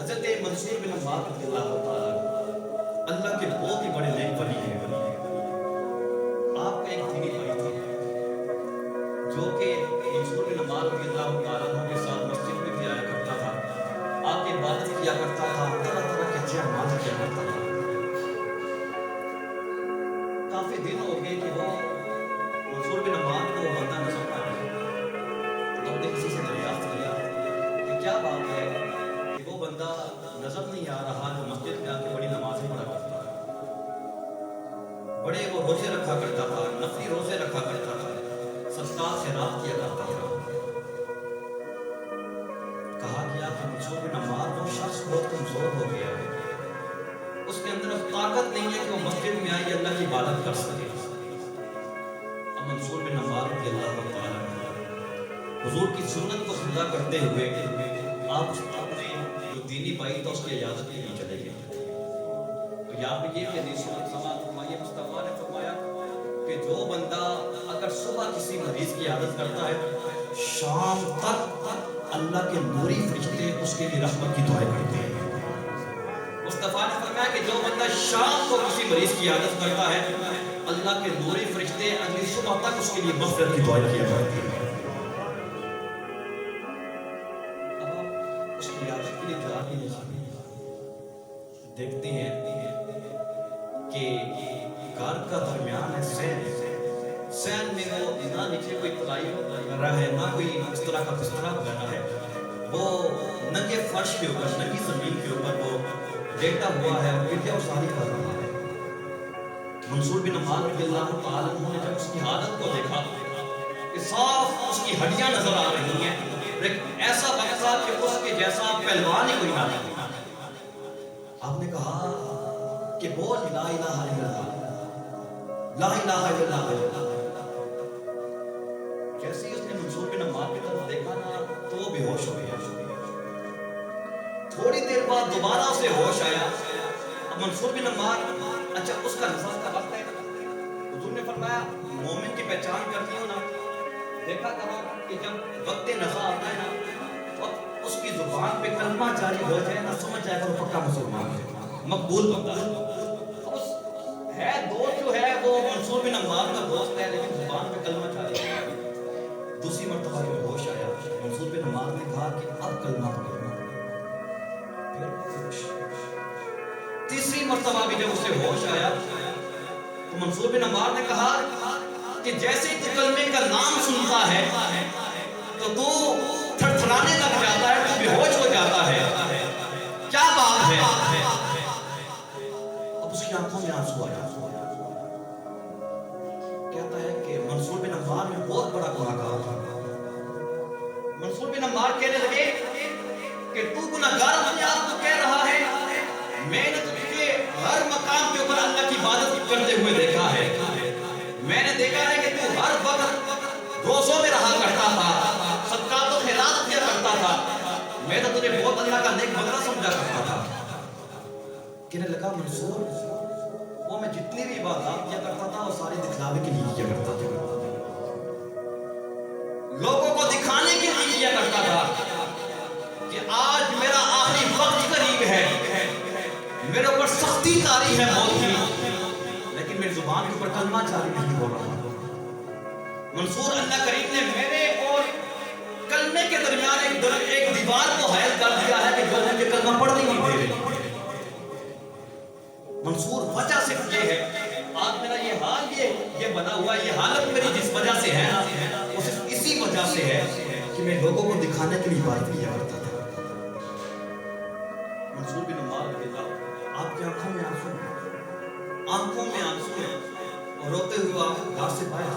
حضرت منصور بن عمار رضی اللہ تعالیٰ اللہ کے بہت ہی بڑے نیک ولی ہیں. آپ کا ایک دینی بھائی تھا جو کہ منصور بن عمار رضی اللہ تعالیٰ کے ساتھ مسجد میں بھی آیا کرتا تھا, آپ کی عبادت کیا کرتا تھا, طرح طرح کے اچھے اعمال کیا کرتا تھا. کافی دن ہو گئے کہ وہ منصور بن عمار کو بندہ نظر نہ آیا. ہم نے کسی سے دریافت کیا کہ کیا بات ہے کہ وہ بندہ نظر نہیں آ رہا جو مسجد میں آ کے بڑی نمازیں پڑھا کرتا تھا, بڑے وہ روزے رکھا کرتا تھا, نفلی روزے رکھا کرتا تھا, صدقات خیرات کیا کرتا تھا. کہا گیا کہ منصور بن عمار وہ شخص بہت کمزور ہو گیا ہے, اس کے اندر اب طاقت نہیں ہے کہ وہ مسجد میں آئی اللہ کی عبادت کر سکے. اب منصور بن عمار رضی اللہ تعالیٰ حضور کی سنت کو زندہ کرتے ہوئے آپ اپنے جو دینی بھائی تھا اس کی اجازت کے لیے چلے گئے. تو یہاں پہ یہ حدیث سماعت فرمائی, مصطفیٰ نے فرمایا کہ جو بندہ اگر صبح کسی مریض کی عادت کرتا ہے شام تک اللہ کے نوری فرشتے اس کے لیے رحمت کی دعائیں کرتے ہیں. مصطفیٰ نے فرمایا کہ جو بندہ شام کو کسی مریض کی عادت کرتا ہے اللہ کے نوری فرشتے اگلی صبح تک اس کے لیے مغفرت کی دعائیں کیا کرتے ہیں. دیکھتے ہیں کہ گھر کا درمیان ہے سین میں وہ نہ نیچے کوئی پلائی وغیرہ ہے, نہ کوئی اس طرح کا بستر وغیرہ ہے, وہ ننگے فرش کے اوپر, ننگی زمین کے اوپر وہ لیٹا ہوا ہے اور ویڈیو ساری کر رہا ہے. منصور بن عمار رضی اللہ تعالیٰ عنہ نے جب اس کی حالت کو دیکھا کہ صاف اس کی ہڈیاں نظر آ رہی ہیں, لیکن ایسا بقصہ کہ اس کے جیسا پہلوان ہی کوئی نہ تھا. آپ نے کہا کہ بول لا الہ الا اللہ, لا الہ الا اللہ. جیسے ہی اس نے منصور بن عمار کی طرف دیکھا نا تو وہ بے ہوش ہو گیا. تھوڑی دیر بعد دوبارہ اسے ہوش آیا. اب منصور بن عمار, اچھا اس کا نزاع کا وقت ہے, حضور نے فرمایا مومن کی پہچان کرتی ہو نا, دیکھا کرو کہ جب وقت نزاع آتا ہے نا تو اس کی زبان پہ کلمہ جاری ہو جائے نا, سمجھ جائے گا وہ پکا مسلمان ہے, مقبول بندہ ہے. ہے دوست جو ہے وہ منصور بن عمار کا دوست ہے, لیکن زبان پہ کلمہ جاری ہے. دوسری مرتبہ جب ہوش آیا منصور بن عمار نے کہا کہ اب کلمہ پڑھنا. تیسری مرتبہ بھی جب اسے ہوش آیا تو منصور بن عمار نے کہا کہ جیسے ہی تو کلمے کا نام سنتا ہے تو تھر تھرانے لگ جاتا ہے, تو بے ہوش ہو جاتا ہے, کیا بات ہے؟ اب اس کی آنکھوں میں آنسو آیا. کہتا ہے کہ منصور بن عمار نے بہت بڑا گناہ کہا تھا. منصور بن عمار کہنے لگے کہ تو گناہگار اپنے آپ کو کہہ رہا ہے, میں نے تجھے ہر مقام کے اوپر اللہ کی عبادت کرتے ہوئے دیکھا ہے. میں نے دیکھا ہے کہ تو ہر وقت روزوں میں رہا کرتا تھا, صدقات و خیرات کیا کرتا تھا. میں تو تجھے بہت اللہ کا نیک بندہ سمجھا کرتا تھا. کہنے لگا منصور وہ میں جتنی بھی عبادات کیا کرتا تھا وہ سارے دکھلاوے کے لیے کیا کرتا تھا, لوگوں کو دکھانے کے لیے کیا کرتا تھا کہ آج میرا آخری وقت قریب ہے, میرے اوپر سختی طاری ہے موت کی, لیکن میری زبان کے اوپر کلمہ جاری نہیں ہو رہا. منصور اللہ کریم نے میرے اور کلمے کے درمیان ایک دیوار کو حائل کر دیا ہے کہ جو مجھے کلمہ پڑھنے نہیں دے رہی. منصور وجہ صرف یہ ہے, آج میرا یہ حال یہ بنا ہوا, یہ حالت میری جس وجہ سے ہے نا وہ صرف اسی وجہ سے ہے کہ میں لوگوں کو دکھانے کے لیے عبادت کیا کرتا تھا. منصور بن عمار رضی اللہ, آپ کی آنکھوں میں آنسو ہیں, آنکھوں میں آنسو ہیں, اور روتے ہوئے آپ گھر سے باہر